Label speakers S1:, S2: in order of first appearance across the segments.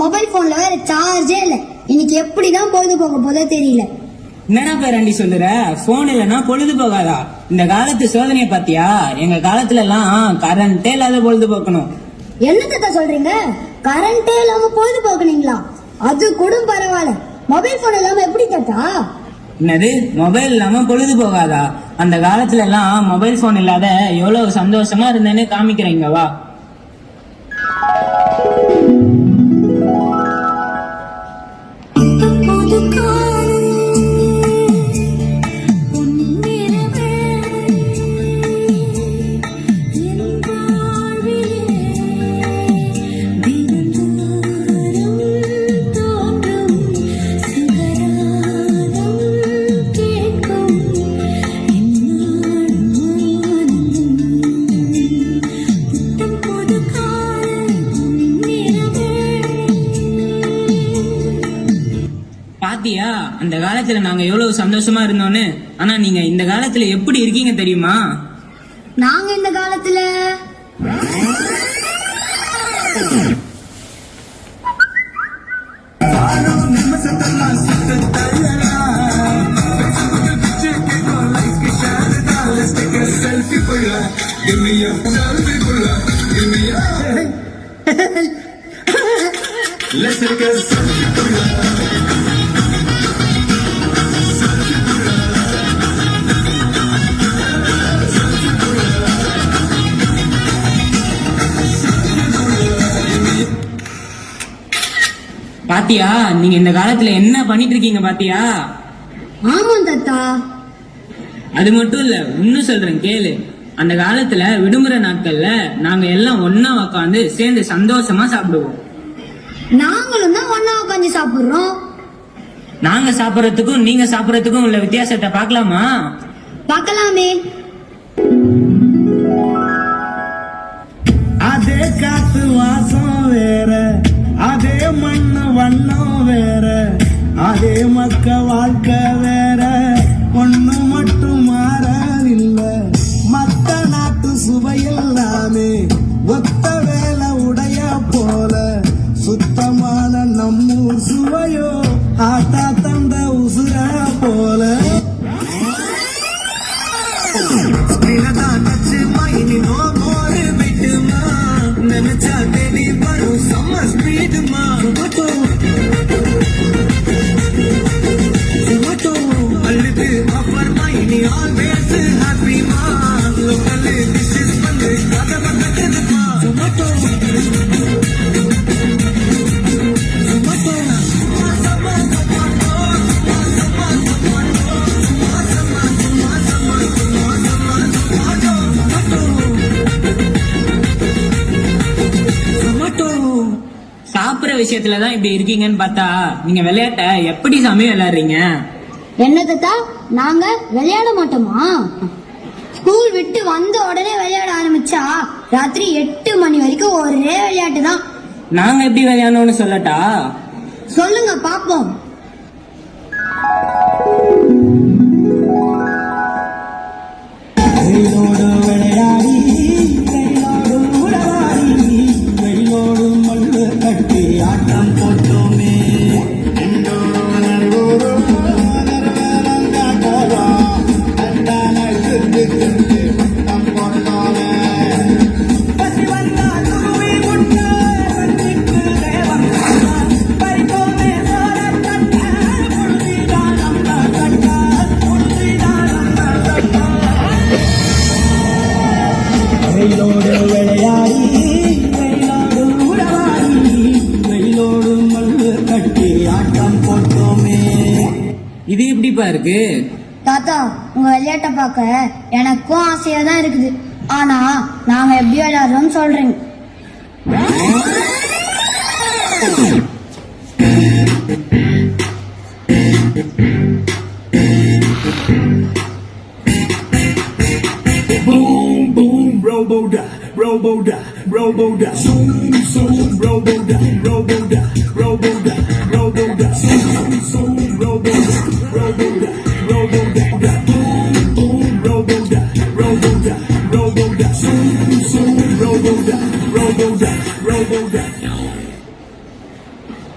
S1: Mobile போன்ல வேற சார்ஜே இல்ல. இன்னைக்கு எப்படிதான் பொழுது போக போதோ தெரியல.
S2: என்னடா பேராண்டி சொல்லுற? போன் இல்லைன்னா பொழுது போகாதா? இந்த காலத்து சோதனையை பாத்தியா? எங்க காலத்துல எல்லாம் கரண்டே இல்லாத பொழுது போக்கணும்.
S1: என்னத்த சொல்றீங்க? கரண்டே இல்லாம பொழுது போக்குனீங்களா? அது கூட பரவாயில்ல. மொபைல் போன் இல்லாம எப்படி தாத்தா?
S2: என்னது மொபைல் இல்லாம பொழுது போகாதா? அந்த காலத்துல எல்லாம் மொபைல் போன் இல்லாத எவ்வளவு சந்தோஷமா இருந்தேன்னு காமிக்கிறீங்க வா. பாத்தியா அந்த காலத்துல நாங்க எவ்வளவு சந்தோஷமா இருந்தோம்னு. ஆனா நீங்க இந்த காலத்துல எப்படி இருக்கீங்க தெரியுமா?
S1: நாங்க இந்த காலத்துல
S3: Let's take a selfie.
S2: பாத்தியா நீங்க இந்த காலத்துல என்ன பண்ணிட்டு இருக்கீங்க பாத்தியா?
S1: ஆமா தாத்தா.
S2: அது மட்டும் இல்ல, இன்னும் சொல்றேன் கேளு. அந்த காலத்துல விடுமுறை நாட்கள்ல நாங்க எல்லாம் ஒன்னா உட்காந்து சேர்ந்து சந்தோஷமா சாப்பிடுவோம்.
S1: நாங்களும் தான் ஒன்னா உட்காந்து சாப்பிடுறோம்.
S2: நாங்க சாப்பிடறதுக்கும் நீங்க சாப்பிடறதுக்கும் உள்ள வித்தியாசத்தை பார்க்கலாமா?
S1: பார்க்கலாமே.
S4: அதே காத்து வாசம் வேற, அதே மண்ணு வண்ணம் வேற, அதே மக்க வாழ்க்கை வேற, ஒண்ணு மட்டும் மாறவில்லை. மத்த நாட்டு சுவையெல்லாமே ஒத்த வேலை உடைய போல, சுத்தமான நம்மூர் சுவையோ ஆத்தா தந்த உசுர போல. நினைச்சா தேடி வரும் சம்மர் ஸ்பீடுமா. அழுது ஆஃபர் மைனி ஆல்வேஸ் ஹாப்பிமா. லோக்கல் டிஷஸ் வந்து கதவ கட்டுதுமா. டொமேட்டோ
S2: சாப்பிடுற விஷயத்துலதான் இப்படி இருக்கீங்கன்னு பார்த்தா நீங்க விளையாட்ட எப்படி சாமி விளையாடுறீங்க?
S1: என்ன தாத்தா நாங்க விளையாட மாட்டோமா? ஸ்கூல் விட்டு வந்த உடனே விளையாட ஆரம்பிச்சா ராத்திரி 8 மணி வரைக்கும் ஒரே விளையாட்டு தான்.
S2: நாங்க எப்படி விளையாடணும்னு சொல்லட்டா?
S1: சொல்லுங்க பாப்போம்.
S4: வெயிலோடு விளையாடி, வெயிலோடு உறவாடி, வெயிலோடு மல்லு கட்டி ஆட்டம் போட்டோமே. வெயிலோடு விளையாடி, வெயிலோடு உறவாடி, வெயிலோடு மல்லு கட்டி ஆட்டம் போட்டோமே.
S2: இது எப்படிப்பா இருக்கு?
S1: தாத்தா உங்க விளையாட்ட பார்க்க எனக்கும் ஆசையா தான் இருக்குது. ஆனா நாங்க எப்படி விளையாடுறோம்னு சொல்றீங்க.
S4: Boom boom robo-da, robo-da, robo-da, zoom zoom robo-da, robo-da, robo-da, robo-da, zoom zoom robo-da, robo-da, robo-da, boom boom robo-da, robo-da, robo-da, zoom zoom robo-da, robo-da, robo-da.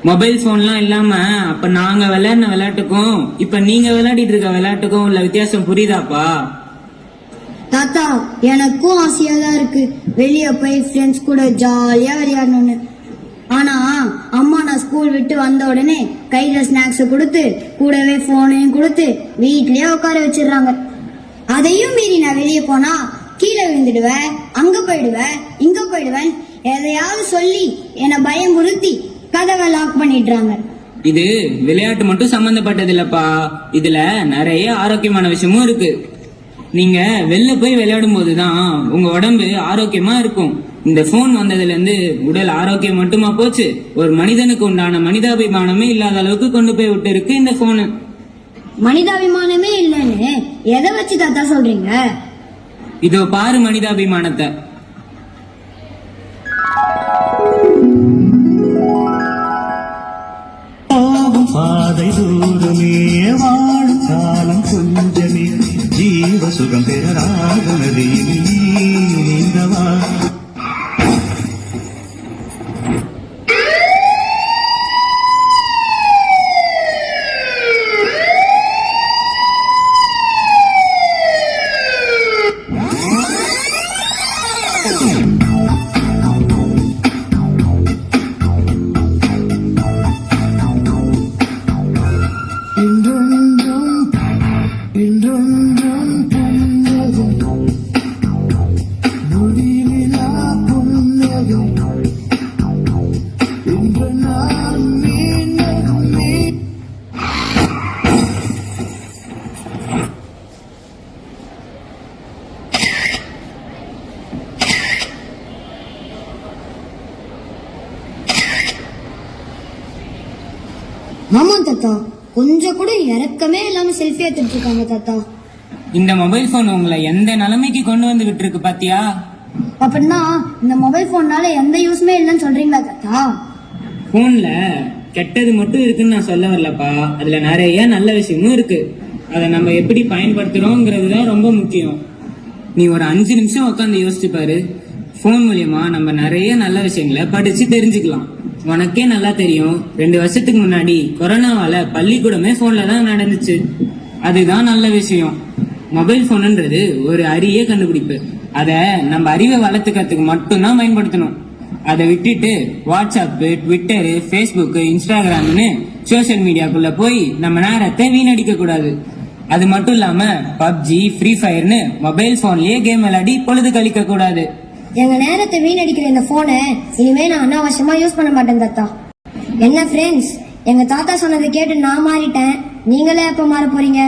S2: Mobile போன்லாம் இல்லாம அப்ப நாங்க விளையாடின விளையாட்டுக்கும் இப்ப நீங்க விளையாடிட்டு இருக்க விளையாட்டுக்கும் உள்ள வித்தியாசம் புரியுதாப்பா?
S1: தாத்தா எனக்கும் ஆசையா தான் இருக்கு வெளிய போய் ஃப்ரெண்ட்ஸ் கூட ஜாலியா விளையாடணும்னு. ஆனா அம்மா நான் ஸ்கூல் விட்டு வந்த உடனே கையில ஸ்நாக்ஸ் கொடுத்து கூடவே போனையும் கொடுத்து வீட்லயே உட்கார வச்சிடுறாங்க. அதையும் மீறி நான் வெளியே போனா கீழே விழுந்துடுவேன், அங்க போயிடுவேன், இங்க போயிடுவேன், எதையாவது சொல்லி என்னை பயமுறுத்தி கதவை லாக் பண்ணிடுறாங்க.
S2: இது விளையாட்டு மட்டும் சம்பந்தப்பட்டது இல்லப்பா, இதுல நிறைய ஆரோக்கியமான விஷயமும் இருக்கு. நீங்க வெளில போய் விளையாடும் போதுதான் உங்க உடம்பு ஆரோக்கியமா இருக்கும். இந்த போன் வந்ததுல இருந்து உடல் ஆரோக்கியம் மட்டுமா போச்சு, ஒரு மனிதனுக்கு உண்டான மனிதாபிமானமே இல்லாத அளவுக்கு கொண்டு போய் விட்டு இருக்கு இந்த போனு.
S1: மனிதாபிமானமே இல்லைன்னு எதை வச்சு தாத்தா சொல்றீங்க?
S2: இதோ பாரு மனிதாபிமானத்தை.
S4: போகும் பாதை தூரமே வாழும் காலம் கொஞ்சமே ஜீவ சுகம் பெறாத நதியில் நீந்தவா.
S1: ஆமா தாத்தா, கொஞ்சம் கூட இறக்கமே இல்லாம செல்ஃபி எடுத்துட்டு இருக்காங்க தாத்தா.
S2: இந்த மொபைல் போன் உங்களை எந்த நிலைமைக்கு கொண்டு வந்து விட்டு இருக்கு பாத்தியா?
S1: அப்படின்னா இந்த மொபைல் போன்னால எந்த யூஸ்மே இல்லைன்னு சொல்றீங்களா தாத்தா?
S2: போன்ல கெட்டது மட்டும் இருக்குன்னு நான் சொல்ல வரலப்பா, அதுல நிறைய நல்ல விஷயமும் இருக்கு. அதை நம்ம எப்படி பயன்படுத்துறோங்கிறது தான் ரொம்ப முக்கியம். நீ ஒரு 5 நிமிஷம் உட்காந்து யோசிச்சு பாரு, போன் மூலியமா நம்ம நிறைய நல்ல விஷயங்களை படிச்சு தெரிஞ்சுக்கலாம். உனக்கே நல்லா தெரியும், 2 வருஷத்துக்கு முன்னாடி கொரோனாவால பள்ளிக்கூடமே போன்ல தான் நடந்துச்சு. அதுதான் நல்ல விஷயம். மொபைல் போன்ன்றது ஒரு அரிய கண்டுபிடிப்பு. அத நம்ம அறிவை வளர்த்துக்கிறதுக்கு மட்டும்தான் பயன்படுத்தணும். அதை விட்டுட்டு வாட்ஸ்அப், ட்விட்டரு, ஃபேஸ்புக், இன்ஸ்டாகிராம்னு சோசியல் மீடியாக்குள்ள போய் நம்ம நேரத்தை வீணடிக்க கூடாது. அது மட்டும் இல்லாம பப்ஜி, ஃப்ரீ ஃபயர்னு மொபைல் போன்லயே கேம் விளையாடி பொழுது கழிக்க கூடாது.
S1: எங்க நேரத்தை வீணடிக்கிற இந்த போனை இனிமே நான் அனாவசியமா யூஸ் பண்ண மாட்டேன் தாத்தா. என்ன ஃப்ரெண்ட்ஸ், எங்க தாத்தா சொன்னதை கேட்டு நான் மாறிட்டேன், நீங்களே எப்ப மாற போறீங்க?